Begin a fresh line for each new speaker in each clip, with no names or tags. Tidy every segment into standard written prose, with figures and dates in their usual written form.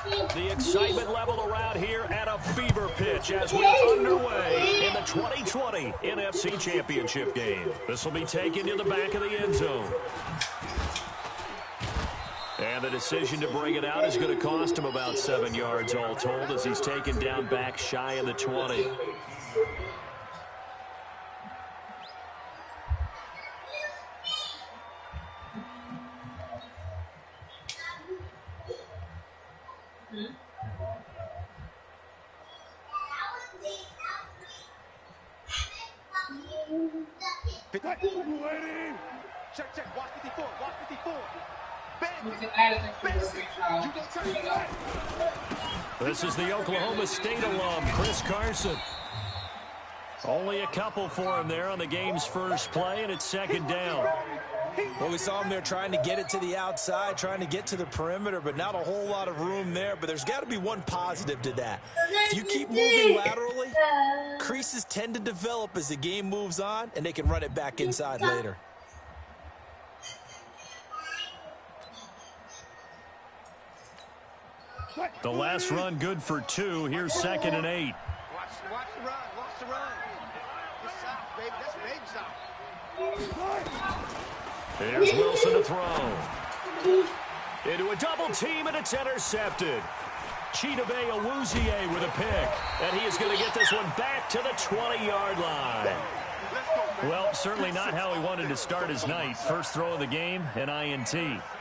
The excitement level around here at a fever pitch as we are underway in the 2020 NFC Championship game. This will be taken to the back of the end zone. And the decision to bring it out is going to cost him about 7 yards all told as he's taken down back shy of the 20.
Check. Watch 54. Watch 54.
This is the Oklahoma State alum, Chris Carson. Only a couple for him there on the game's first play, and it's second down.
Well, we saw him there trying to get it to the outside, trying to get to the perimeter, but not a whole lot of room there. But there's got to be one positive to that. If you keep moving laterally, creases tend to develop as the game moves on, and they can run it back inside later.
The last run good for 2. Here's 2nd and 8.
Watch the run. Watch the run. That's south, baby. That's big south.
Here's Wilson to throw. Into a double team, and it's intercepted. Chidobe Awuzie with a pick. And he is going to get this one back to the 20-yard line. Well, certainly not how he wanted to start his night. First throw of the game, an INT.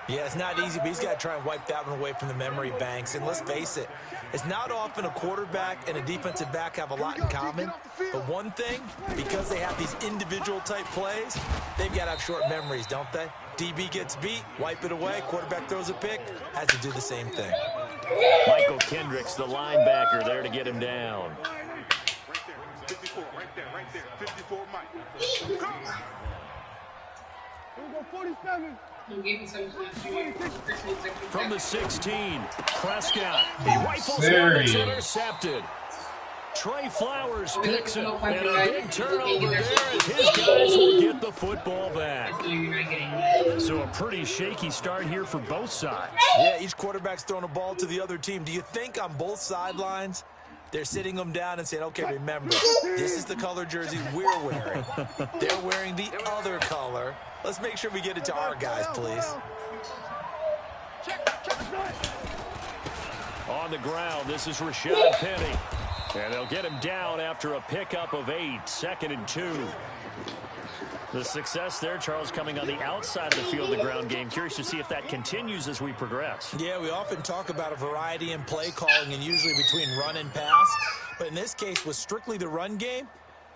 Yeah, it's not easy, but he's got to try and wipe that one away from the memory banks. And let's face it, it's not often a quarterback and a defensive back have a lot in common. But one thing, because they have these individual type plays, they've got to have short memories, don't they? DB gets beat, wipe it away, quarterback throws a pick, has to do the same thing.
Michael Kendricks, the linebacker, there to get him down.
54, right there. 54, Mike. Go! Here we go, 47.
From the 16, Prescott. He rifles one that's intercepted. Trey Flowers picks it, and a big turnover there as his guys will get the football back. So a pretty shaky start here for both sides.
Yeah, each quarterback's throwing a ball to the other team. Do you think on both sidelines they're sitting them down and saying, okay, remember, this is the color jersey we're wearing. They're wearing the other color. Let's make sure we get it to our guys, please.
On the ground, this is Rashad Penny. And they'll get him down after a pickup of 8, 2nd and 2. The success there, Charles, coming on the outside of the field, the ground game. Curious to see if that continues as we progress.
Yeah, we often talk about a variety in play calling and usually between run and pass. But in this case, with strictly the run game,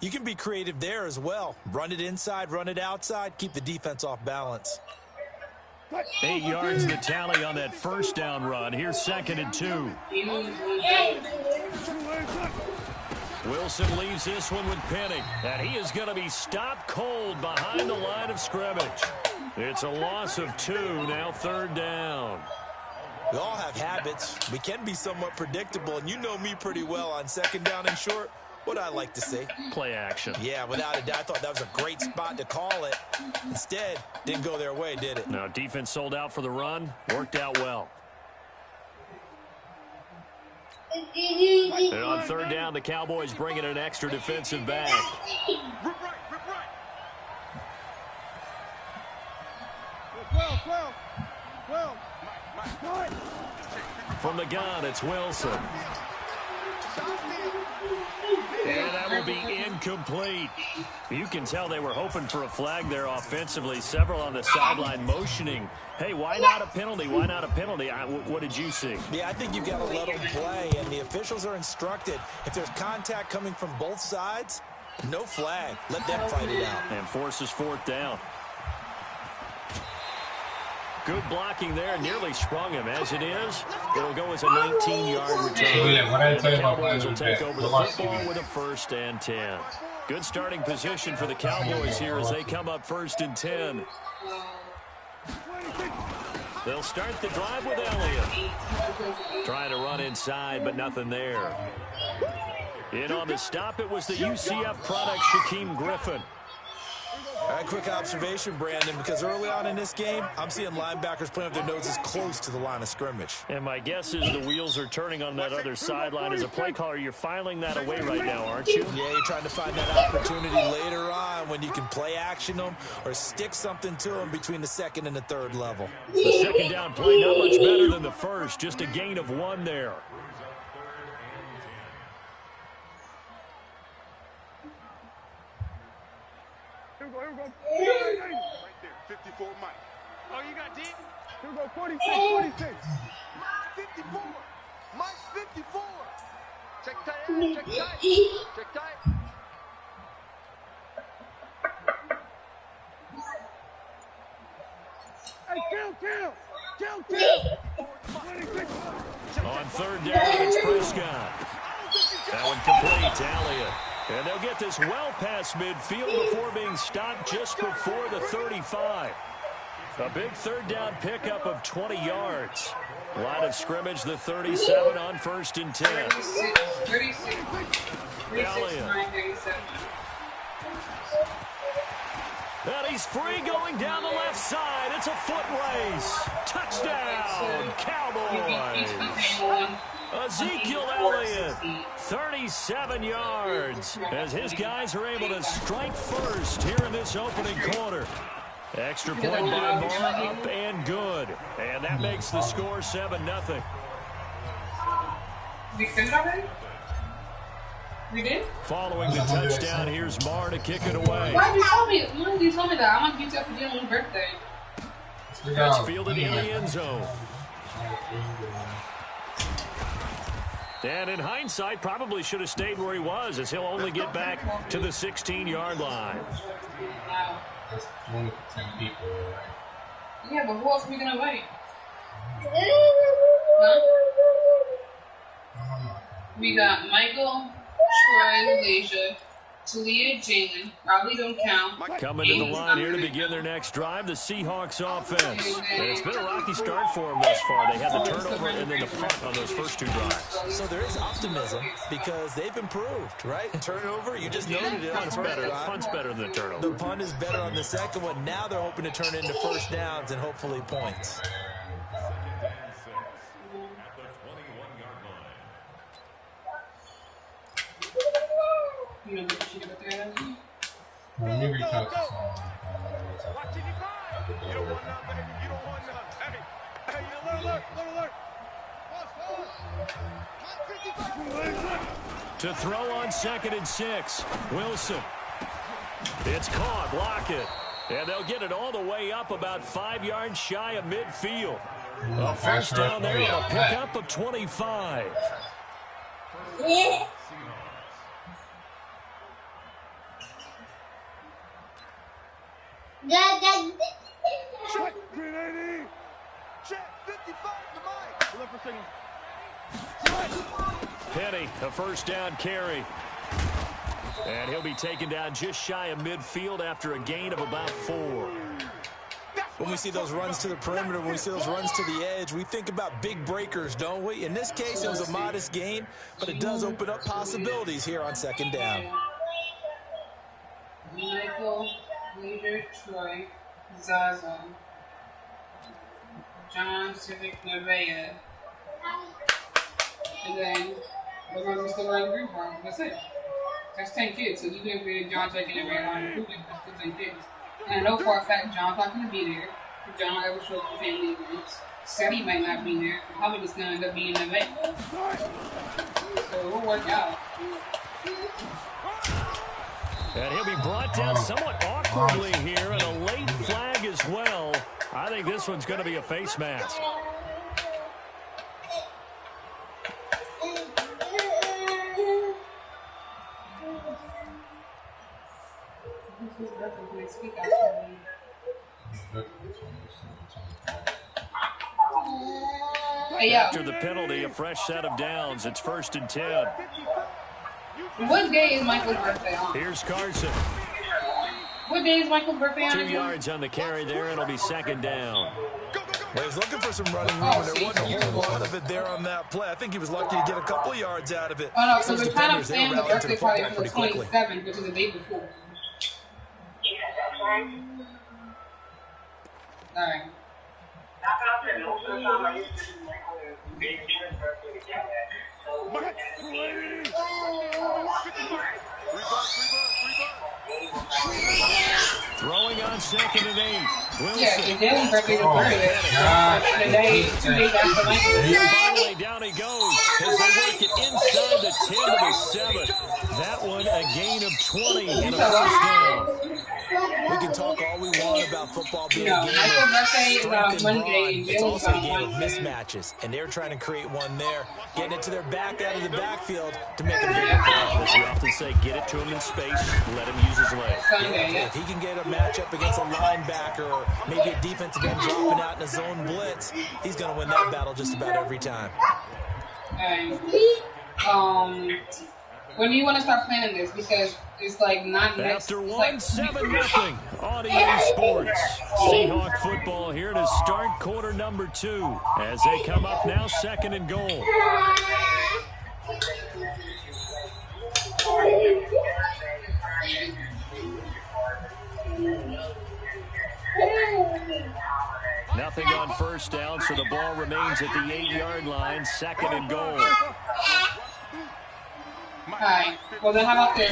you can be creative there as well. Run it inside, run it outside, keep the defense off balance.
8 yards the tally on that first down run. Here's 2nd and 2. Wilson leaves this one with Penny, and he is going to be stopped cold behind the line of scrimmage. It's a loss of 2, now 3rd down.
We all have habits. We can be somewhat predictable, and you know me pretty well on 2nd down and short. What I like to see.
Play action.
Yeah, without a doubt. I thought that was a great spot to call it. Instead, didn't go their way, did it?
No, defense sold out for the run. Worked out well. And on 3rd down, the Cowboys bring in an extra defensive back. From the gun, it's Wilson. And that will be incomplete. You can tell they were hoping for a flag there offensively. Several on the sideline motioning. Hey, why not a penalty? Why not a penalty? What did you see?
Yeah, I think you've got to let them play, and the officials are instructed. If there's contact coming from both sides, no flag. Let them fight it out.
And forces 4th down. Good blocking there, nearly sprung him. As it is, it'll go as a 19-yard return. And the Cowboys will take over the football with a 1st and 10. Good starting position for the Cowboys here as they come up 1st and 10. They'll start the drive with Elliott. Trying to run inside, but nothing there. In on the stop, it was the UCF product, Shaquem Griffin.
All right, quick observation, Brandon, because early on in this game, I'm seeing linebackers playing with their noses close to the line of scrimmage.
And my guess is the wheels are turning on that other sideline. As a play caller, you're filing that away right now, aren't you?
Yeah, you're trying to find that opportunity later on when you can play action them or stick something to them between the second and the third level.
The second down play, not much better than the first, just a gain of 1 there.
Right there, 54 Mike. Oh, you got deep? Here we go, 46. 54. Mike, 54. Check tight, check tight. Check tight. Hey, kill.
On third down, it's Prescott. That one complete to Elliott. And they'll get this well past midfield before being stopped just before the 35. A big third down pickup of 20 yards. Line of scrimmage, the 37 on 1st and 10.
36.
Elliott. And he's free going down the left side. It's a foot race. Touchdown, Cowboys. Ezekiel Elliott, 37 yards, as his guys are able to strike first here in this opening quarter. Extra point by Moore, up and good. And that makes the score 7-0.
We finished already? We did?
Following the touchdown, here's Moore to kick it away.
Why did you tell me that? I want to get you up for Dylan's birthday.
That's fielded in the end zone. And in hindsight, probably should have stayed where he was, as he'll only get back to the 16-yard line.
Wow.
That's 1 to 10 people, right?
Yeah, but who else are we going to wait? Huh? We got Michael, Troy, Elijah, Talia, Jalen. Probably don't count.
Coming to the line here to begin their next drive, the Seahawks offense. And it's been a rocky start for them thus far. They had the turnover and then the punt on those first 2 drives.
So there is optimism because they've improved, right? Turnover, you just noted it.
Punt's better. Punt's better than the turnover.
The punt is better on the second one. Now they're hoping to turn into first downs and hopefully points.
You know what you got there?
Let me reach out to someone.
You don't want none, baby. You don't want none. Hey, alert.
To throw on 2nd and 6, Wilson. It's caught, Lockett. And they'll get it all the way up about 5 yards shy of midfield. A first down there on a pickup of 25.
Check, 380. Check, 55 to Mike. Look for signal.
Penny, a first down carry. And he'll be taken down just shy of midfield after a gain of about 4.
When we see those runs to the perimeter, when we see those runs to the edge, we think about big breakers, don't we? In this case, it was a modest gain, but it does open up possibilities here on 2nd down.
Michael, Leader, Troy, Zaza, John, Civic, Nevaeh. And then we're going to still run the group bar. That's it. That's 10 kids. So you can be John taking every line including that's 10 kids. And I know for a fact John's not going to be there. John ever shows up for family events. Sadie might not be there. Probably just going to end up being in the event. So it'll work out.
And he'll be brought down somewhat awkwardly here, and a late flag as well. I think this one's going to be a face mask. After the penalty, a fresh set of downs. It's 1st and 10.
What day is Michael's birthday on?
Here's Carson.
What day is Michael's birthday on?
2 yards on the carry there, and it'll be 2nd down.
Well, he's looking for some running room, and there wasn't a whole lot of it there on that play. I think he was lucky to get a couple of yards out of it.
Oh, no, so
Those
we're kind of
defenders, they
saying
were
the
rallying to
birthday
the football
party for the
pretty quickly.
27th, which is the day before. Alright.
Throwing on 2nd and 8. Wilson.
Yeah, because Jalen's birthday was earlier. The day, 2 days after Michael.
Finally, down he goes as they work it inside the 10 to the 7. That one a gain of 20 and a first down.
We can talk all we want about football being a game
Michael's birthday is
of
on
strength and
Monday.
brawn. It's also a game of mismatches, and they're trying to create one there, getting it to their back out of the backfield to make a bigger play.
As we often say, get it to him in space, let him use his legs.
If he can get a matchup against a linebacker or maybe a defensive end dropping out in a zone blitz, he's going to win that battle just about every time.
When do you want to start planning this? Because it's like not next.
After 1-7-0 on EA Sports. Seahawk football here to start quarter number 2 as they come up now 2nd and goal. Nothing on first down, so the ball remains at the 8-yard line. 2nd and goal.
Alright, well then how about this?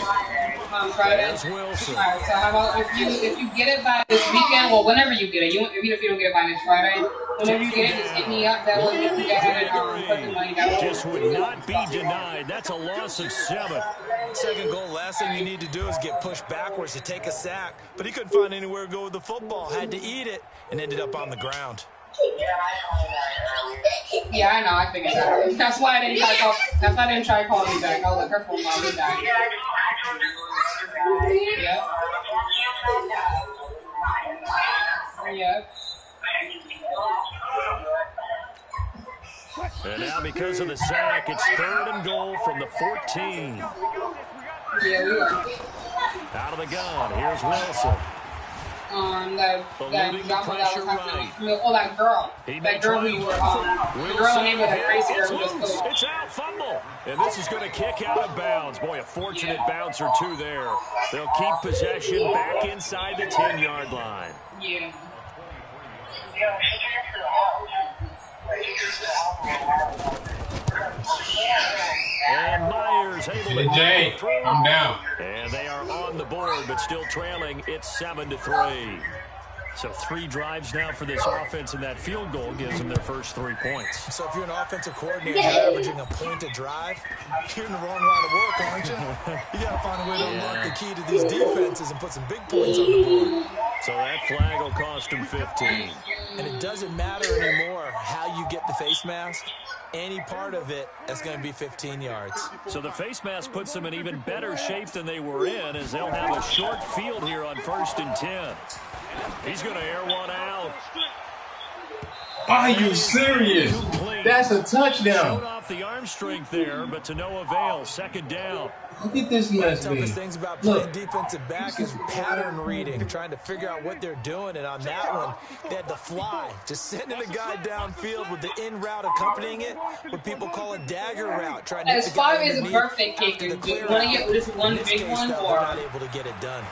Friday.
There's Wilson.
Alright, so how about if you get it by this weekend, well whenever you get it, even if you don't get it by this Friday, whenever you get it, just hit me up. That way you can get it and put the money down.
Just would not be denied. That's a loss of 7.
2nd goal, last thing you need to do is get pushed backwards to take a sack. But he couldn't find anywhere to go with the football. Had to eat it and ended up on the ground.
Yeah, I know. I figured that. That's why I didn't try to call. That's why I didn't try to call me back. I was like, her phone call me back. Yep. Yep.
And now because of the sack, it's 3rd and goal from the 14.
Yeah, we are.
Out of the gun, here's Wilson.
That
pressure right.
Oh, that girl. That girl who you were the girl named was a crazy girl who was cool.
It's out, fumble. And this is going to kick out of bounds. Boy, a fortunate bounce or two there. They'll keep possession back inside the 10-yard line.
Yeah.
And Myers able to
Jay, I'm down.
And they are on the board, but still trailing. It's 7-3. So 3 drives now for this offense, and that field goal gives them their first 3 points.
So if you're an offensive coordinator, you're averaging a point a drive, you're in the wrong line of work, aren't you? You got to find a way to unlock the key to these defenses and put some big points on the board.
So that flag will cost them 15.
And it doesn't matter anymore how you get the face mask. Any part of it, that's going to be 15 yards.
So the face mask puts them in even better shape than they were in, as they'll have a short field here on 1st and 10. He's going to air one out.
Are you serious? That's a touchdown.
Showed off the arm strength there, but to no avail. 2nd down.
Look at this mess,
One of the toughest things about playing defensive back is pattern reading, trying to figure out what they're doing. And on that one, they had the fly, just sending a guy downfield with the in route accompanying it, what people call a dagger route. Trying to
As far as a birthday cake, do you want to get this one big one,
they're
or
not able to get it done.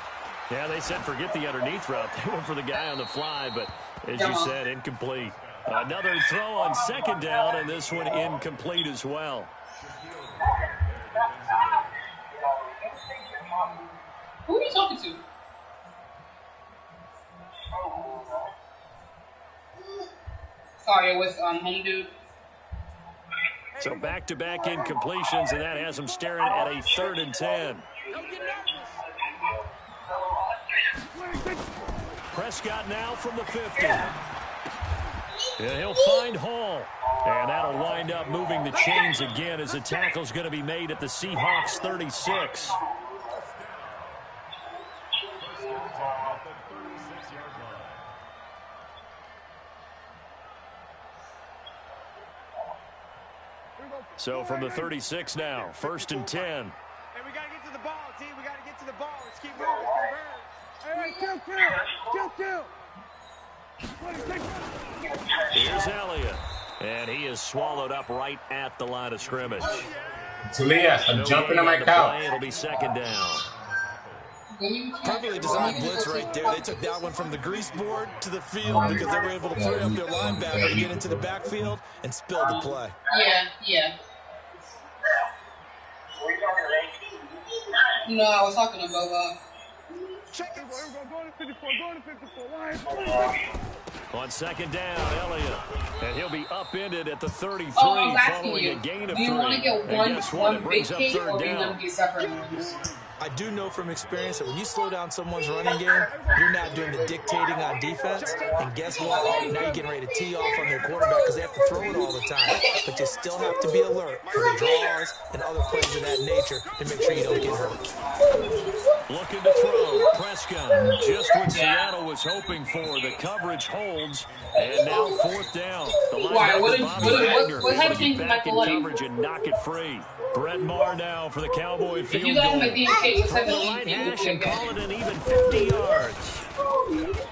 Yeah, they said forget the underneath route. They went for the guy on the fly, but as you said, incomplete. Another throw on 2nd down, and this one incomplete as well.
who are you talking to? Sorry, it was home dude.
So back-to-back incompletions, and that has them staring at a 3rd and 10. Prescott now from the 50. And he'll find Hall. And that'll wind up moving the chains again as the tackle's going to be made at the Seahawks 36. So from the 36 now, 1st and 10.
Hey, we got to get to the ball, team. We got to get to the ball. Let's keep moving. Hey, kill.
Here's Elliott. And he is swallowed up right at the line of scrimmage.
Elias, I'm jumping on my couch.
It'll be 2nd down.
Perfectly designed blitz right there. They took that one from the grease board to the field because they were able to free up their linebacker to get into the backfield and spill the play.
Yeah. No, I was talking about
On second down, Elliott. And he'll be upended at the 33 following a gain of 3.
Do you want to get one big kick or do you want to get separate ones?
I do know from experience that when you slow down someone's running game, you're not doing the dictating on defense. And guess what? Now you're getting ready to tee off on their quarterback because they have to throw it all the time. But you still have to be alert for the draws and other plays of that nature to make sure you don't get hurt.
Looking to throw. Prescott. Just what Seattle was hoping for. The coverage holds. And now 4th down. The linebacker
what happened to
back in coverage and knock it free. Brett Maher now for the Cowboy field goal. From the right hash and call it an even 50 yards.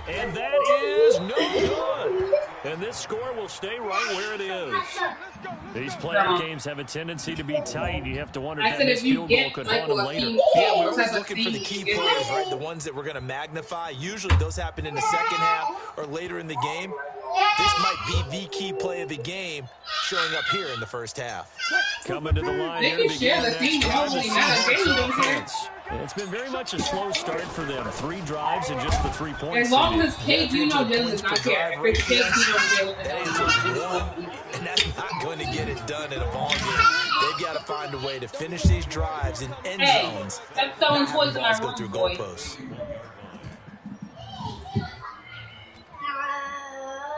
And that is no good. And this score will stay right where it is. These playoff games have a tendency to be tight. You have to wonder if that missed field goal could haunt them later.
Yeah, we're always looking for the key plays, right? The ones that we're going to magnify. Usually those happen in the second half or later in the game. This might be the key play of the game showing up here in the first half.
Coming to the line here to begin the next drive, the Seahawks offense. It's been very much a slow start for them. 3 drives and just the 3 points.
As long as KG does not care. If KG
and that's not going to get it done in a ball game. They've got to find a way to finish these drives in end zones.
That's throwing toys in our
go through goalposts.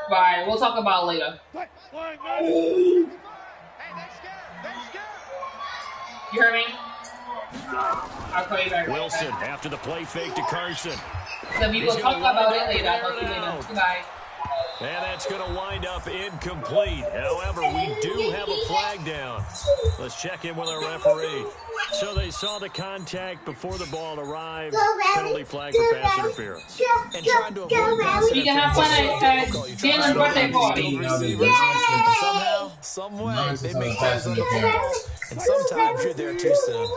Bye. We'll talk about it later. You heard me? I'll call you back.
Wilson after the play fake to Carson.
So we will talk about it later. I'll talk to you later. Goodbye.
And that's going to wind up incomplete. However, we do have a flag down. Let's check in with our referee. So they saw the contact before the ball arrived. Penalty flag for pass interference.
And trying to avoid pass interference.
You can have fun at Jalen's birthday party.
Somehow, some way, they make plays on the football. And sometimes you're there too soon.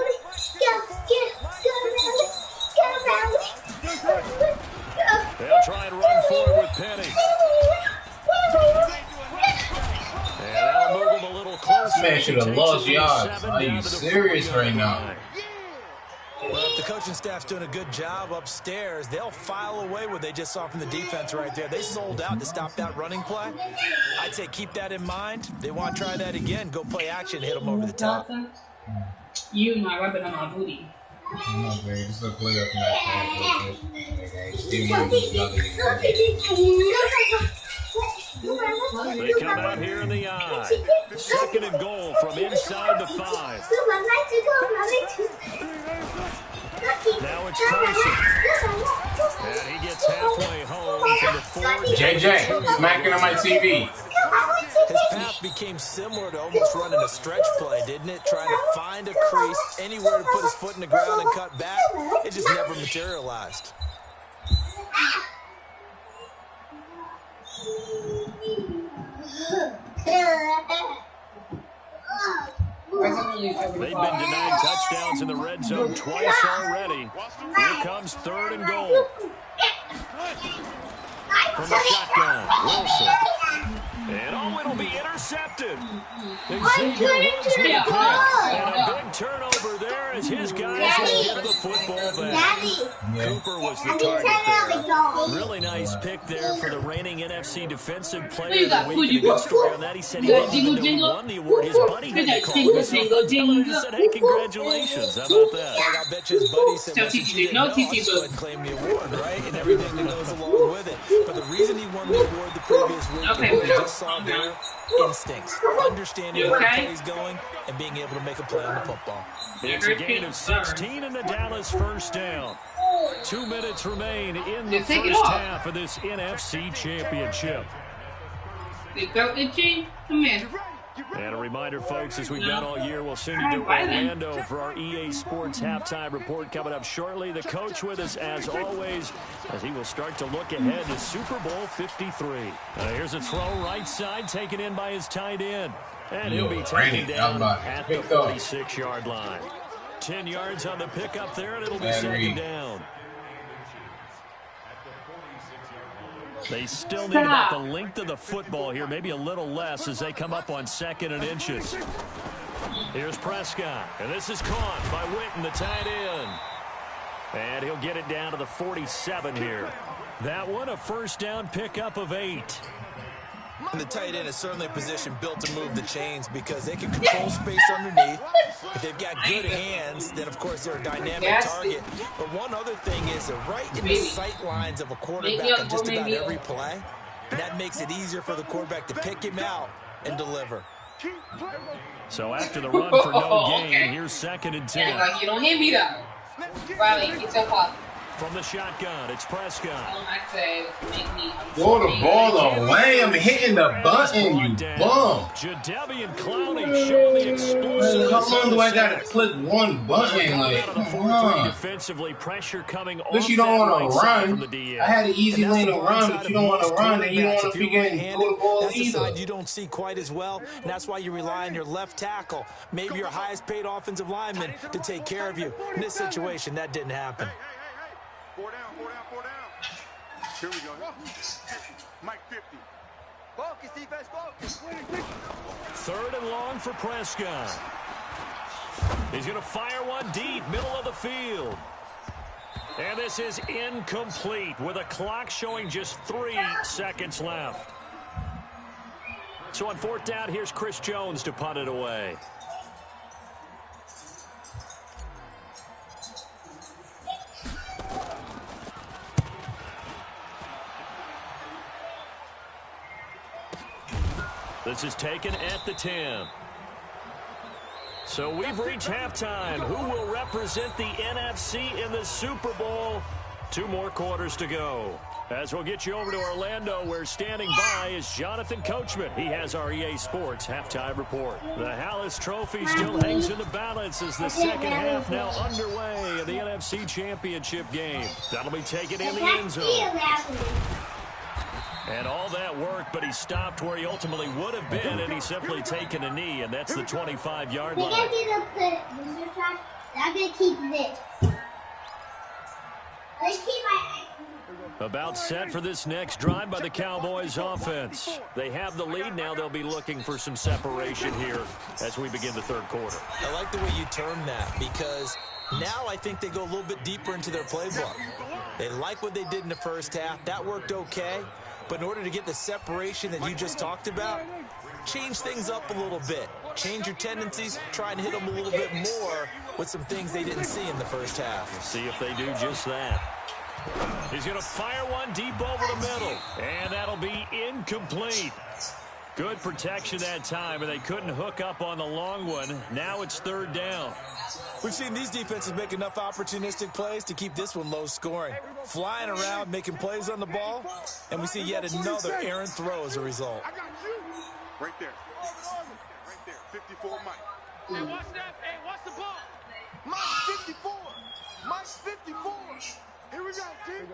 They'll try and run forward with Penny. And that'll move him a little closer.
Man should have lost yards. Are you serious right now?
Well, if the coaching staff's doing a good job upstairs, they'll file away what they just saw from the defense right there. They sold out to stop that running play. I'd say keep that in mind. They want to try that again. Go play action, hit them over the top.
You my weapon on my booty.
No, babe, just a play up in
They come out here in the eye. 2nd and goal from inside the 5. Now it's Carson. And he gets halfway home from the 4.
JJ, smacking on my TV.
His path became similar to almost running a stretch play, didn't it? Trying to find a crease, anywhere to put his foot in the ground and cut back. It just never materialized.
They've been denied touchdowns in the red zone twice already. Here comes 3rd and goal. From the shotgun, Wilson. And it'll be intercepted. Xavier Woods with a pick. And a big turnover there as his guys will give the football back. Cooper was the target there. Really nice pick there for the reigning NFC Defensive Player of the Week. And a good story on that. He said he didn't even know he won the award. His buddy had to call him. He said, hey, congratulations. How about that?
I bet you his buddy said, well, since you didn't know, I'll just go ahead and claim the award, right? And everything that goes along with it. But the reason he won the award the previous week was what we just saw there, instincts, understanding where the play is going, and being able to make a play on the football.
It's a gain of 16 in the Dallas first down. 2 minutes remain in the first half of this NFC Championship.
Come here.
And a reminder, folks, as we've done all year, we'll send you to Orlando for our EA Sports halftime report coming up shortly. The coach with us, as always, as he will start to look ahead to Super Bowl 53. Here's a throw right side, taken in by his tight end. And he'll be taken down at the 46-yard line. 10 yards on the pickup there, and it'll be 2nd down. They still need about the length of the football here, maybe a little less as they come up on 2nd and inches. Here's Prescott, and this is caught by Witten, the tight end. And he'll get it down to the 47 here. That one, a first down pickup of 8.
And the tight end is certainly a position built to move the chains because they can control space underneath. If they've got good hands, then, of course, they're a dynamic target. But one other thing is they're right in the sight lines of a quarterback on just about every play. And that makes it easier for the quarterback to pick him out and deliver.
So after the run for no gain, here's 2nd and 10.
Yeah, like, you don't hit me, though. Riley, get your pop.
From the shotgun, it's Prescott.
I say, make me.
Throw the ball away. I'm hitting the button, you bum.
Jadeveon Clowney showing the explosiveness.
How long do I gotta click one button? Like, come on.
Defensively, pressure coming off.
But you don't want to run. I had an easy lane to run, but you don't want to run, and you don't want to freaking throw the ball
either. That's the side you don't see quite as well, and that's why you rely on your left tackle, maybe your highest-paid offensive lineman, to take care of you. In this situation, that didn't happen.
4 down. Here we go. Mike 50. Focus, defense, focus.
3rd and long for Prescott. He's going to fire one deep, middle of the field. And this is incomplete with a clock showing just 3 seconds left. So on 4th down, here's Chris Jones to punt it away. This is taken at the 10. So we've reached halftime. Who will represent the NFC in the Super Bowl? 2 more quarters to go. As we'll get you over to Orlando, where standing by is Jonathan Coachman. He has our EA Sports halftime report. The Hallis Trophy still hangs in the balance as the second half now underway in the NFC Championship game. That'll be taken in the end zone. And all that work, but he stopped where he ultimately would have been, and he's simply taken a knee, and that's the 25-yard line.
I'm going to keep this. Let's keep my...
About set for this next drive by the Cowboys offense. They have the lead now. They'll be looking for some separation here as we begin the 3rd quarter.
I like the way you term that because now I think they go a little bit deeper into their playbook. They like what they did in the first half. That worked okay. But in order to get the separation that you just talked about, change things up a little bit. Change your tendencies, try and hit them a little bit more with some things they didn't see in the first half.
We'll see if they do just that. He's going to fire one deep over the middle, and that'll be incomplete. Good protection that time, and they couldn't hook up on the long one. Now it's 3rd down.
We've seen these defenses make enough opportunistic plays to keep this one low scoring. Flying around, making plays on the ball, and we see yet another errant throw as a result.
Right there. Right there. 54 Mike. Hey, watch that. Hey, watch the ball. Mike 54. Mike 54. Here we go, kid.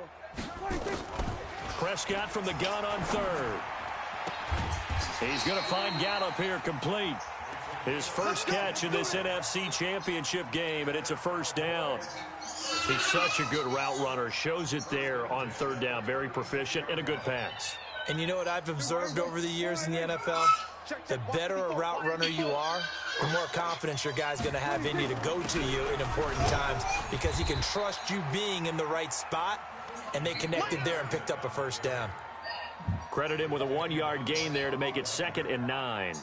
Prescott from the gun on 3rd. He's going to find Gallup here complete. His first catch in this NFC Championship game, and it's a first down. He's such a good route runner. Shows it there on 3rd down. Very proficient and a good pass.
And you know what I've observed over the years in the NFL? The better a route runner you are, the more confidence your guy's going to have in you to go to you in important times because he can trust you being in the right spot, and they connected there and picked up a first down.
Credit him with a 1-yard gain there to make it 2nd and 9.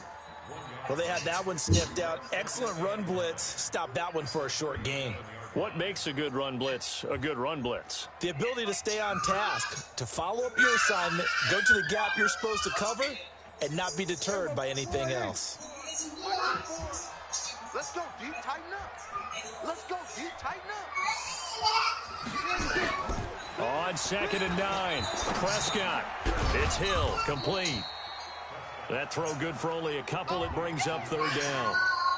Well, they had that one sniffed out. Excellent run blitz. Stopped that one for a short gain.
What makes a good run blitz a good run blitz?
The ability to stay on task, to follow up your assignment, go to the gap you're supposed to cover, and not be deterred by anything else.
Let's go deep, tighten up. Let's go deep, tighten up.
On 2nd and 9, Prescott. It's Hill, complete. That throw good for only a couple. It brings up 3rd down.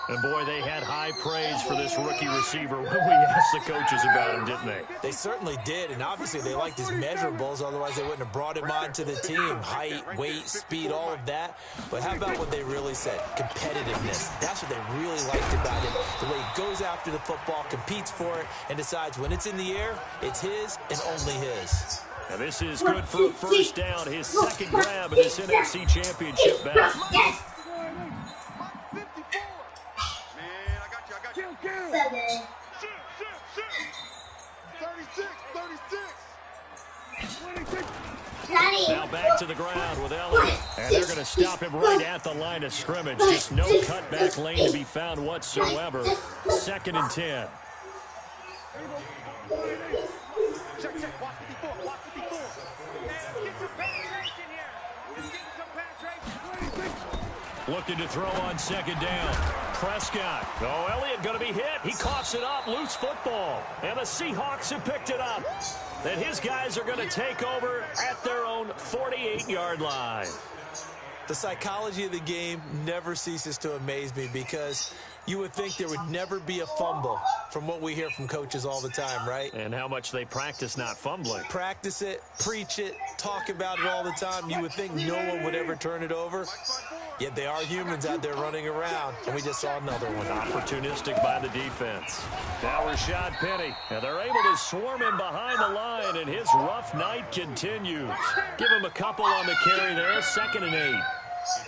And, boy, they had high praise for this rookie receiver when we asked the coaches about him, didn't they?
They certainly did, and obviously they liked his measurables. Otherwise, they wouldn't have brought him onto the team. Height, weight, speed, all of that. But how about what they really said? Competitiveness. That's what they really liked about him. The way he goes after the football, competes for it, and decides when it's in the air, it's his and only his.
And this is good for a first down, his second grab of this NFC Championship bout.
Yes.
Man, I got you. 36.
Now back to the ground with Elliott. And they're going to stop him right at the line of scrimmage. Just no cutback lane to be found whatsoever. 2nd and 10.
Check. Watch 54. Get some penetration here. Get some penetration.
Looking to throw on 2nd down. Prescott. Oh, Elliott going to be hit. He coughs it up. Loose football. And the Seahawks have picked it up. And his guys are going to take over at their own 48-yard line.
The psychology of the game never ceases to amaze me because you would think there would never be a fumble from what we hear from coaches all the time, right?
And how much they practice not fumbling.
Practice it, preach it, talk about it all the time. You would think no one would ever turn it over. Yet they are humans out there running around, and we just saw another one.
Opportunistic by the defense. Now Rashad Penny. And they're able to swarm him behind the line, and his rough night continues. Give him a couple on the carry there. 2nd and 8.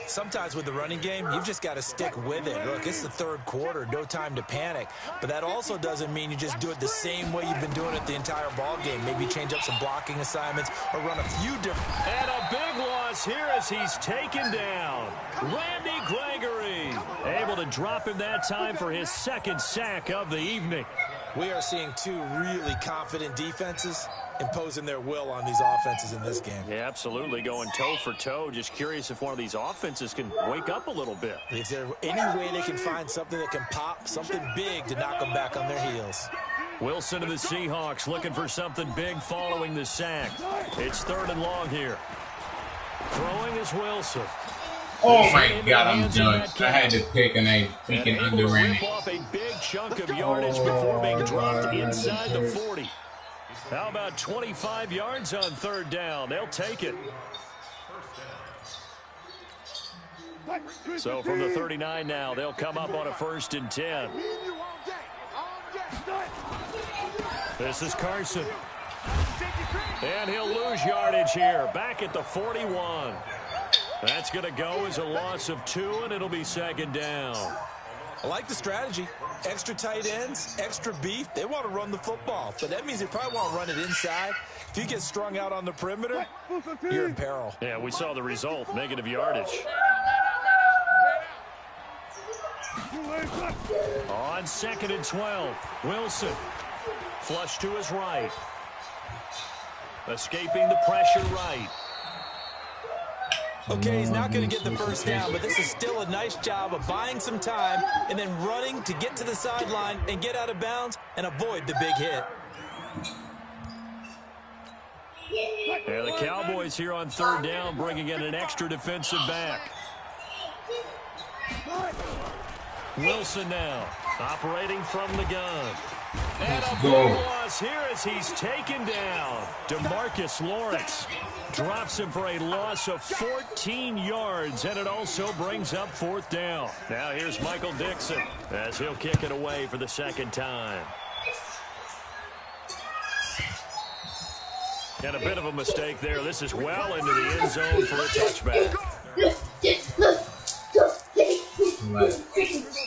Sometimes with the running game, you've just got to stick with it. Look, it's the 3rd quarter, no time to panic. But that also doesn't mean you just do it the same way you've been doing it the entire ball game. Maybe change up some blocking assignments or run a few different.
And a big loss here as he's taken down. Randy Gregory able to drop him that time for his 2nd sack of the evening.
We are seeing 2 really confident defenses imposing their will on these offenses in this game.
Yeah, absolutely, going toe for toe. Just curious if one of these offenses can wake up a little bit.
Is there any way they can find something that can pop, something big to knock them back on their heels?
Wilson of the Seahawks looking for something big following the sack. It's 3rd and long here. Throwing is Wilson.
Oh my God, I'm done. I had to pick and I freaking ended
rip off a big chunk of yardage before being dropped inside the 40. How about 25 yards on 3rd down? They'll take it. So from the 39 now, they'll come up on a 1st and 10. This is Carson. And he'll lose yardage here. Back at the 41. That's going to go as a loss of 2, and it'll be 2nd down.
I like the strategy. Extra tight ends, extra beef. They want to run the football, but that means they probably want to run it inside. If you get strung out on the perimeter, you're in peril.
Yeah, we saw the result, negative yardage. On 2nd and 12, Wilson. Flush to his right. Escaping the pressure right.
Okay, he's not going to get the 1st down, but this is still a nice job of buying some time and then running to get to the sideline and get out of bounds and avoid the big hit.
Yeah, the Cowboys here on 3rd down bringing in an extra defensive back. Wilson now operating from the gun. And a big loss here as he's taken down. DeMarcus Lawrence drops him for a loss of 14 yards, and it also brings up 4th down. Now here's Michael Dixon as he'll kick it away for the 2nd time. And a bit of a mistake there. This is well into the end zone for a touchback.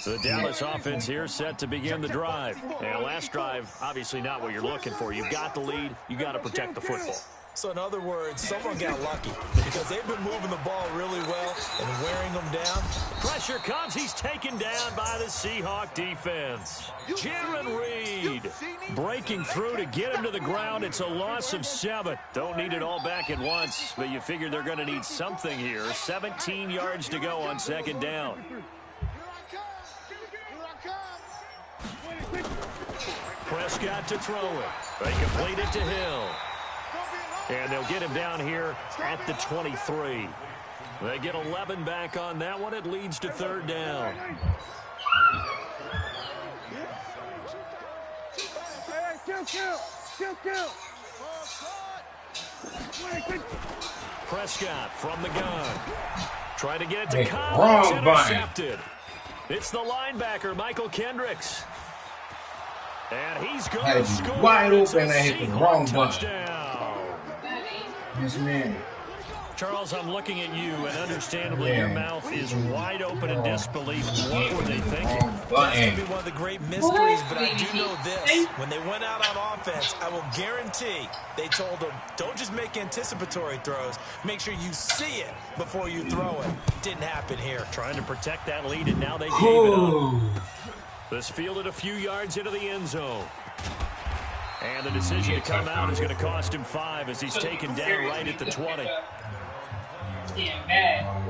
The Dallas offense here set to begin the drive. And last drive, obviously not what you're looking for. You've got the lead. You got to protect the football.
So in other words, someone got lucky because they've been moving the ball really well and wearing them down.
Pressure comes. He's taken down by the Seahawk defense. Jaron Reed breaking through to get him to the ground. It's a loss of 7. Don't need it all back at once, but you figure they're going to need something here. 17 yards to go on 2nd down. Prescott to throw it. They complete it to Hill. And they'll get him down here at the 23. They get 11 back on that one. It leads to 3rd down. Prescott from the gun. Trying to get it to Collins. Intercepted. It's the linebacker, Michael Kendricks. And he's going to score.
Wide open and hit the wrong button. Yes, man.
Charles, I'm looking at you, and understandably, your mouth is wide open in disbelief. What were they thinking?
That's going to be one of the great mysteries, but I do know this. When they went out on offense, I will guarantee they told them, don't just make anticipatory throws. Make sure you see it before you throw it. Didn't happen here.
Trying to protect that lead, and now they gave it up. This fielded a few yards into the end zone. And the decision to come out is going to cost him 5 as he's taken down right at the 20.
Yeah, bad.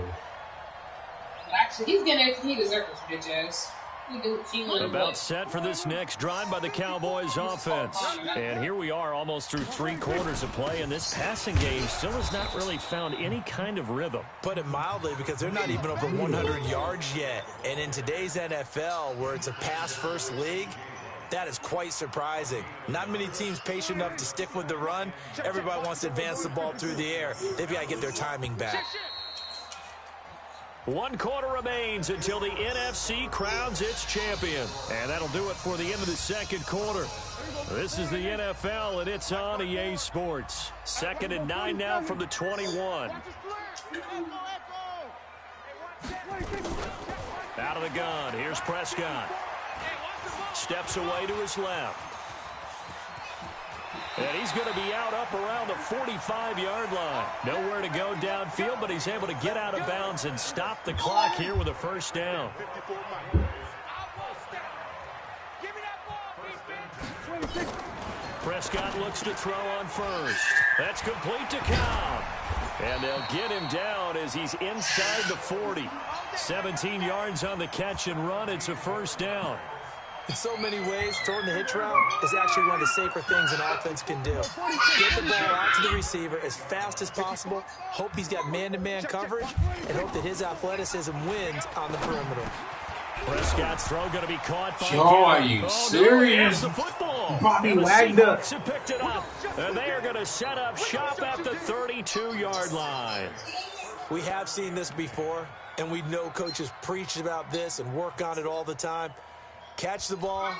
But actually, he's getting everything he deserves, bitch ass.
About set for this next drive by the Cowboys offense. And here we are almost through 3 quarters of play, and this passing game still has not really found any kind of rhythm.
Put it mildly, because they're not even over 100 yards yet. And in today's NFL, where it's a pass-first league, that is quite surprising. Not many teams patient enough to stick with the run. Everybody wants to advance the ball through the air. They've got to get their timing back.
1 quarter remains until the NFC crowns its champion. And that'll do it for the end of the second quarter. This is the NFL, and it's on EA Sports. 2nd and 9 now from the 21. Out of the gun, here's Prescott. Steps away to his left. And he's going to be out up around the 45-yard line. Nowhere to go downfield, but he's able to get out of bounds and stop the clock here with a first down. Prescott looks to throw on first. That's complete to Cobb. And they'll get him down as he's inside the 40. 17 yards on the catch and run. It's a first down.
In so many ways, throwing the hitch route is actually one of the safer things an offense can do. Get the ball out to the receiver as fast as possible, hope he's got man-to-man coverage, and hope that his athleticism wins on the perimeter.
Prescott's throw going to be caught by
are you serious?
The football.
Bobby
and the
wagged up.
Seahawks have picked it up, and they are going to set up shop at the 32-yard line.
We have seen this before, and we know coaches preach about this and work on it all the time. Catch the ball.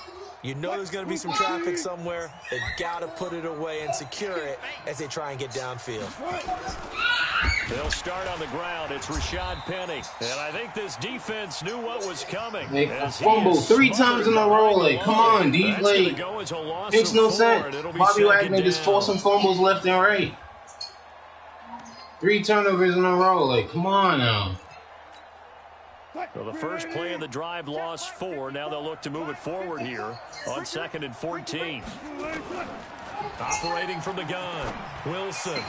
You know there's going to be some traffic somewhere. They've got to put it away and secure it as they try and get downfield.
They'll start on the ground. It's Rashad Penny. And I think this defense knew what was coming.
They fumbled 3 times in a row. Like, come on, D. Like, makes no sense. Bobby Wagner just forcing fumbles left and right. 3 turnovers in a row. Like, come on now.
So the first play of the drive lost 4. Now they'll look to move it forward here on 2nd and 14. Operating from the gun. Wilson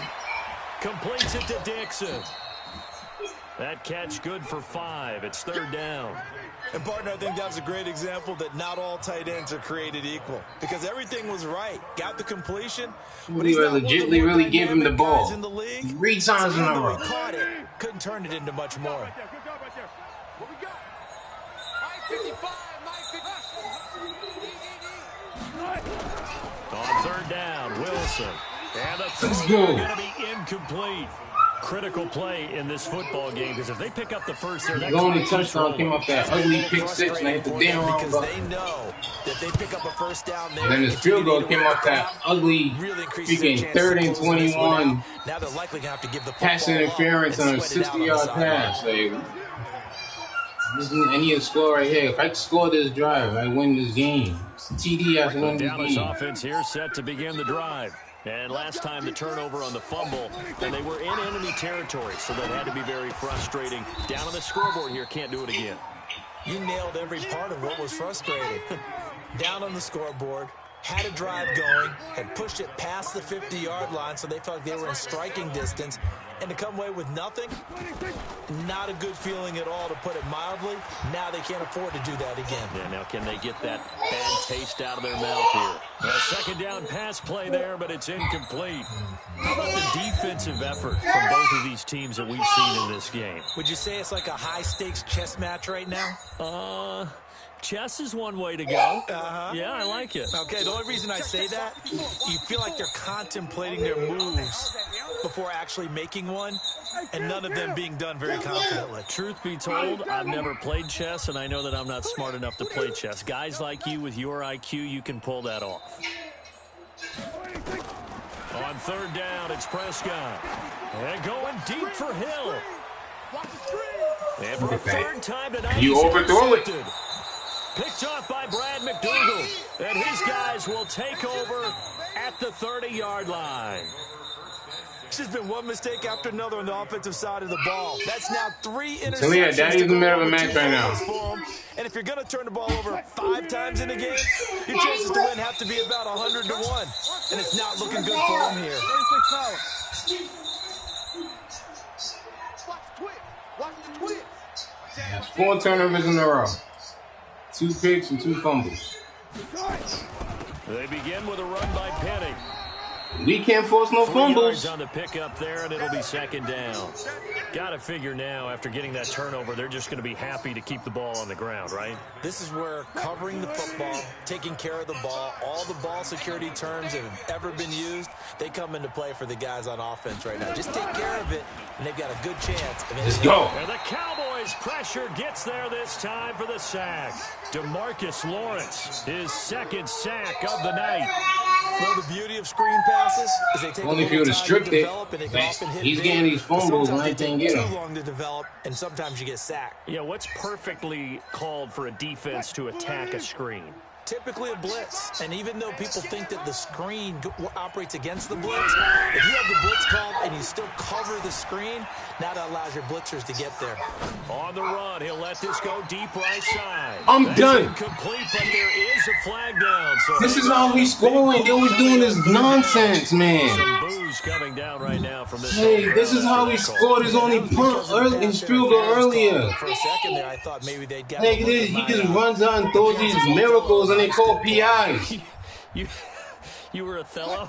completes it to Dixon. That catch good for 5. It's 3rd down.
And, partner, I think that was a great example that not all tight ends are created equal. Because everything was right. Got the completion.
But he legitimately really gave him the ball. 3 times in a row.
He caught it. Couldn't turn it into much more.
On 3rd down, Wilson. And the
Let's
throw
go.
going to be incomplete. Critical play in this football game, because if they pick up the first there, that
The only touchdown came up that ugly pick 6, and they hit the damn wrong
because
button.
they know that they pick up a first down there.
And then his field goal came off that ugly freaking 3rd and 21
Now they're likely going to have to give the
pass interference on a 60-yard pass. Like, I need to score right here. If I score this drive, I win this game. TD has to win this
Dallas
game.
offense here set to begin the drive. And last time the turnover on the fumble, and they were in enemy territory, so that had to be very frustrating. Down on the scoreboard here, can't do it again.
You nailed every part of what was frustrating. Down on the scoreboard, had a drive going, had pushed it past the 50-yard line, so they felt like they were in striking distance. And to come away with nothing, not a good feeling at all, to put it mildly. Now they can't afford to do that again.
Yeah, now can they get that bad taste out of their mouth here? A 2nd down pass play there, but it's incomplete. How about the defensive effort from both of these teams that we've seen in this game?
Would you say it's like a high-stakes chess match right now?
Chess is one way to go.
Yeah,
I like it.
Okay, the only reason I say that, you feel like they're contemplating their moves before actually making one, and none of them being done very confidently.
Truth be told, I've never played chess, and I know that I'm not smart enough to play chess. Guys like you with your IQ, you can pull that off. On On third down, it's Prescott. And going deep for Hill. And for the third time tonight,
you overthrow it.
Picked off by Brad McDougal. And his guys will take over at the 30-yard line.
It's just been one mistake after another on the offensive side of the ball. That's now 3 interceptions.
So yeah, Daddy's in the middle of a match right now.
And if you're going to turn the ball over 5 times in a game, your chances to win have to be about 100 to 1. And it's not looking good for him here.
That's 4 turnovers in a row. 2 picks and 2 fumbles.
They begin with a run by Penny.
We can't force no
3
fumbles.
yards on the pickup there, and it'll be second down. Got to figure now, after getting that turnover, they're just going to be happy to keep the ball on the ground, right?
This is where covering the football, taking care of the ball, all the ball security terms that have ever been used, they come into play for the guys on offense right now. Just take care of it, and they've got a good chance.
Let's go.
And the Cowboys' pressure gets there this time for the sack. DeMarcus Lawrence, his second sack of the night.
Well, the beauty of screen passes is they take
Only if you would have stripped it. He's getting these fumbles and I can't get them.
Too long to develop, and sometimes you get sacked.
Yeah, what's perfectly called for a defense to attack a screen?
Typically a blitz, and even though people think that the screen operates against the blitz, if you have the blitz called and you still cover the screen, now that allows your blitzers to get there.
On the run, he'll let this go deep right side.
I'm
That's
done.
Incomplete, but there is a flag down. So
This is how we scoring. They was doing this nonsense, man.
Some booze coming down right now from this.
Hey, this is how we scored his only punt early in field goal earlier.
For a second there, I thought maybe they'd get.
Like this, he just runs out and throws these miracles, and they call PIs.
You were Othello?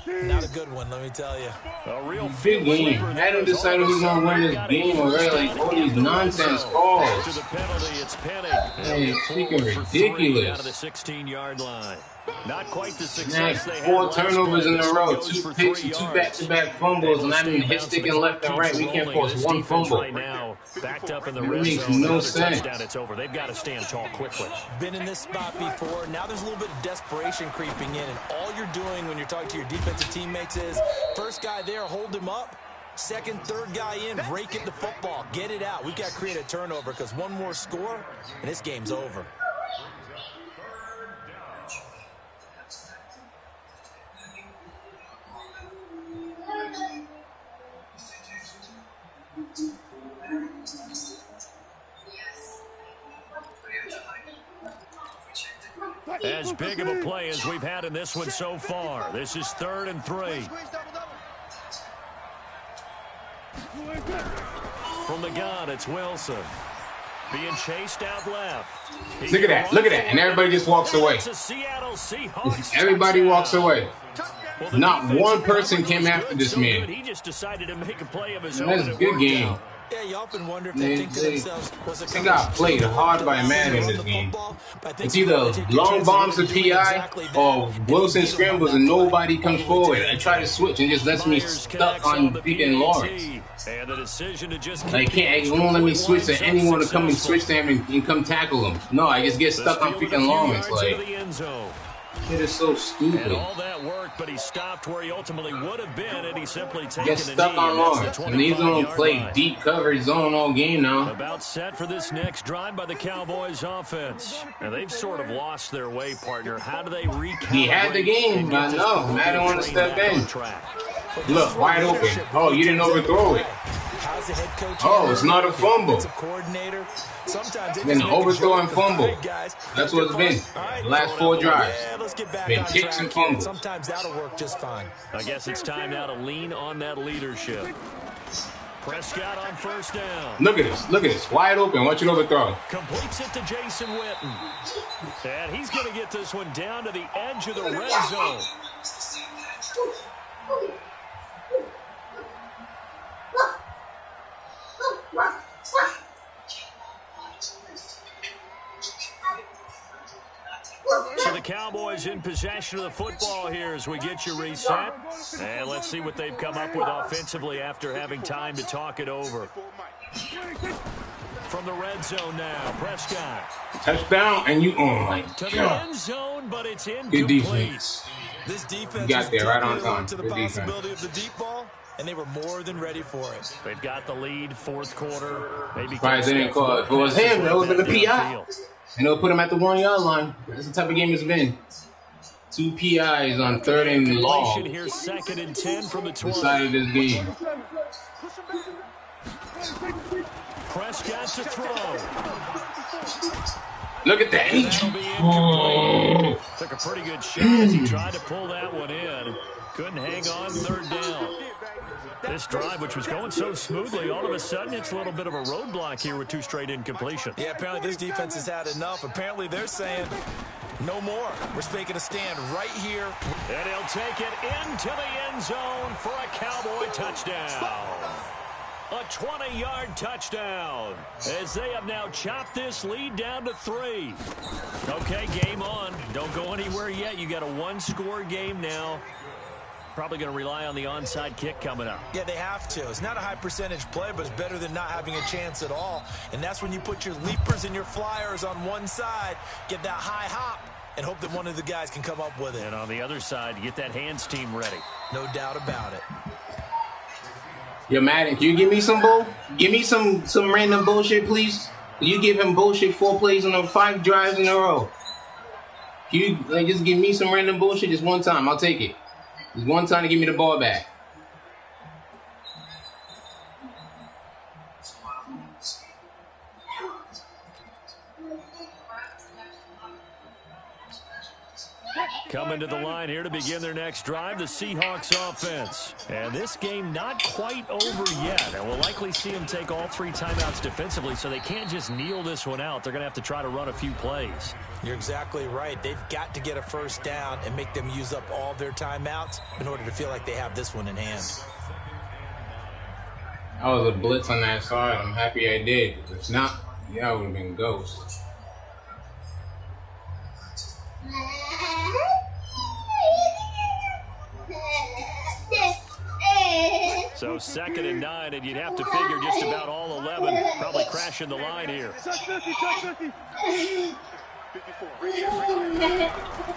Not a good one, let me tell you.
A real
Big game. Adam decided who's gonna win this game already. Like all these nonsense calls.
After the penalty, it's Penny.
Hey, freaking ridiculous.
Out of the 16-yard line. Not quite the
Nah,
success they had
4
last
turnovers
play.
in a
This
row,
one goes
2
for
picks
3
and 2
yards.
back-to-back fumbles, and I'm hit sticking left and right. We can't force
This
one
defense
fumble.
right now, backed up in the
It
red
makes
zone.
no
Another
sense.
touchdown, it's over. They've got to stand tall quickly.
Been in this spot before. Now there's a little bit of desperation creeping in, and all you're doing when you're talking to your defensive teammates is, first guy there, hold him up. Second, third guy in, break it the football. Get it out. We've got to create a turnover because one more score, and this game's over.
As big of a play as we've had in this one so far. This is 3rd and 3. From the gun, it's Wilson. Being chased out left.
Look at that. Look at that. And everybody just walks away. Everybody walks away. Not one person came after this man.
He just decided to make a play of his own.
That's a good game.
Yeah, you often wonder if they think to themselves, was it
They got played hard by Madden in this game. It's either long bombs to PI or Wilson scrambles and nobody comes forward. I try to switch and just lets me stuck on freaking Lawrence.
And the decision to just
It won't let me switch to anyone to come and switch to him and come tackle him. No, I just get stuck on freaking Lawrence. Like, it is so stupid.
And all that work, but he stopped where he ultimately would have been, and he simply taken
Get stuck on Lawrence. And he's going to play deep coverage zone all game now.
About set for this next drive by the Cowboys offense. And they've sort of lost their way, partner. How do they recalibrate?
He had the game, I know. Madden want to step in. Look, wide open. Oh, you didn't overthrow it. Oh, it's not a fumble. Been an overthrow and fumble. That's what it's been. The last 4 drives. Been kicks and fumbles.
Sometimes that'll work just fine.
I guess it's time now to lean on that leadership. Prescott on 1st down.
Look at this. Look at this. Wide open. Watch it overthrow.
Completes it to Jason Witten. And he's going to get this one down to the edge of the red zone. So the Cowboys in possession of the football here as we get you reset. And let's see what they've come up with offensively after having time to talk it over. From the red zone now, Prescott.
Touchdown, and you, oh my
to the
God.
end zone, but it's incomplete.
Good defense.
This defense
got there right on time.
to the possibility of the deep ball, and they were more than ready for it.
They've got the lead, fourth quarter. Maybe
Surprised they didn't call it. If it was him, that would have been a PI. And they'll put him at the 1-yard line. That's the type of game it's been. 2 PIs on 3rd and long.
Here's 2nd and 10 from the 20.
Decided this game.
Prescott to throw.
Look at that.
Took a pretty good shot as he tried to pull that one in. Couldn't hang on, 3rd down. This drive, which was going so smoothly, all of a sudden it's a little bit of a roadblock here with 2 straight incompletions.
Yeah, apparently this defense has had enough. Apparently they're saying no more. We're making a stand right here.
And he'll take it into the end zone for a Cowboy touchdown. A 20-yard touchdown as they have now chopped this lead down to 3. Okay, game on. Don't go anywhere yet. You got a 1-score game now. Probably going to rely on the onside kick coming up.
Yeah, they have to. It's not a high percentage play, but it's better than not having a chance at all. And that's when you put your leapers and your flyers on one side, get that high hop, and hope that one of the guys can come up with it.
And on the other side, get that hands team ready.
No doubt about it.
Yo, Madden, can you give me some Give me some random bullshit, please. You give him bullshit 4 plays on 5 drives in a row. Can you just give me some random bullshit just one time? I'll take it. Just one time to give me the ball back.
Coming to the line here to begin their next drive, the Seahawks offense. And this game not quite over yet. And we'll likely see them take all 3 timeouts defensively, so they can't just kneel this one out. They're going to have to try to run a few plays.
You're exactly right. They've got to get a first down and make them use up all their timeouts in order to feel like they have this one in hand.
I was a blitz on that side. I'm happy I did. If not, yeah, I would have been ghost.
So 2nd and 9, and you'd have to figure just about all 11 probably crashing the line here.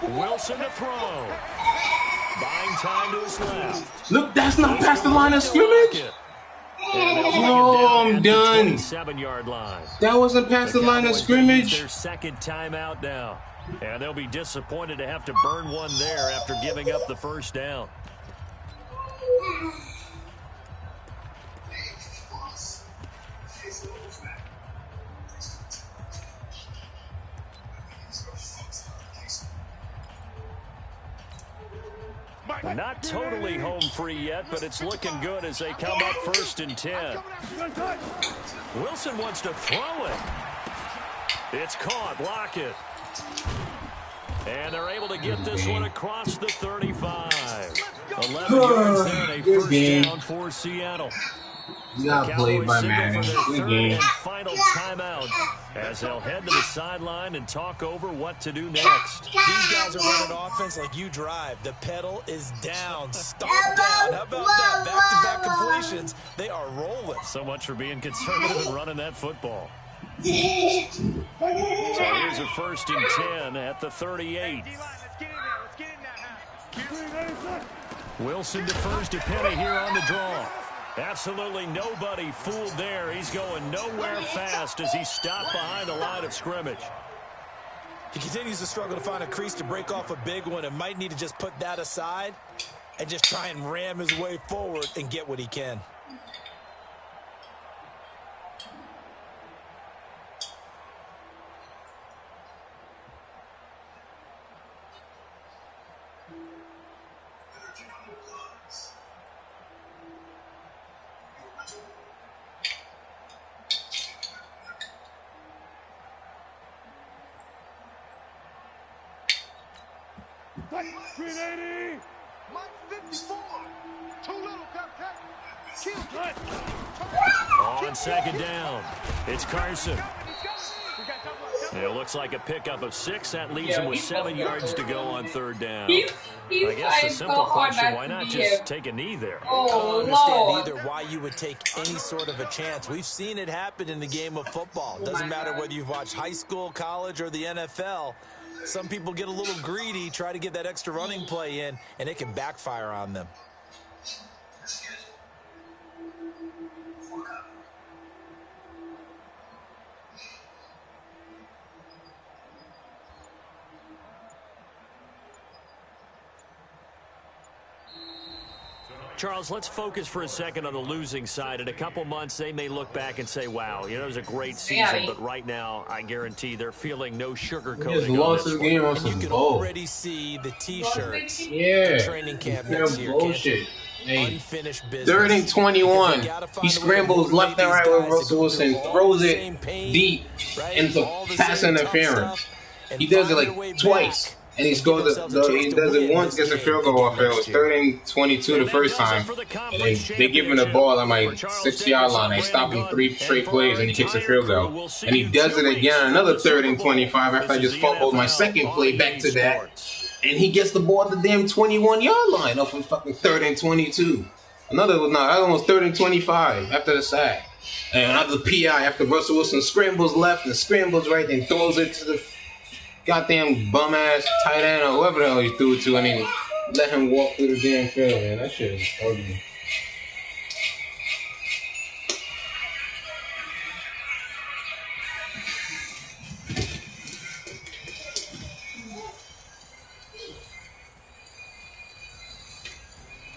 Wilson to throw. Buying time to his left.
Look, that's not past the line of scrimmage. Oh, I'm done.
7-yard line.
That wasn't past the line of scrimmage.
Their 2nd timeout now. And they'll be disappointed to have to burn one there after giving up the first down. Not totally home free yet, but it's looking good as they come up 1st and 10. Wilson wants to throw it. It's caught. Lockett. And they're able to get this one across the 35. 11 yards there and a first down for Seattle.
You got played by Madden. Good game.
Final timeout as they'll head to the sideline and talk over what to do next.
These guys are running offense like you drive. The pedal is down. Stomp down. How about that? Back-to-back completions. They are rolling.
So much for being conservative and running that football. So here's a 1st and 10 at the 38. Wilson defers to Penny here on the draw. Absolutely nobody fooled there. He's going nowhere fast as he stopped behind the line of scrimmage.
He continues to struggle to find a crease to break off a big one and might need to just put that aside and just try and ram his way forward and get what he can.
On 2nd down, it's Carson. It looks like a pickup of 6. That leaves him with 7 yards to go on 3rd down. I guess the simple question, why not just take a knee there?
I don't understand either why you would take any sort of a chance. We've seen it happen in the game of football. Doesn't matter whether you've watched high school, college, or the NFL. Some people get a little greedy, try to get that extra running play in, and it can backfire on them.
Charles, let's focus for a second on the losing side. In a couple months, they may look back and say, wow, you know, it was a great season. But right now, I guarantee they're feeling no sugarcoating.
He just lost his game on some
bull. You can already see the T-shirts.
Yeah.
Training camp next year.
Bullshit. Hey,
unfinished business.
3rd and 21. He scrambles left and right with Russell Wilson, throws it deep into pass interference. He does it like twice. And he scores he does it once, gets a field goal off it. It was 3rd and 22 the first time. And they give him the ball on my 6-yard line. They stop him 3 straight plays and he kicks a field goal. And he does it again, another 3rd and 25 after I just fumbled my second play back to that. And he gets the ball at the damn 21-yard line off of fucking 3rd and 22. That one was 3rd and 25 after the sack. And another PI after Russell Wilson scrambles left and scrambles right and throws it to the goddamn bum-ass tight end or whoever the hell he threw it to, and he let him walk through the damn field, man. That shit is ugly.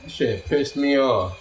That shit pissed me off.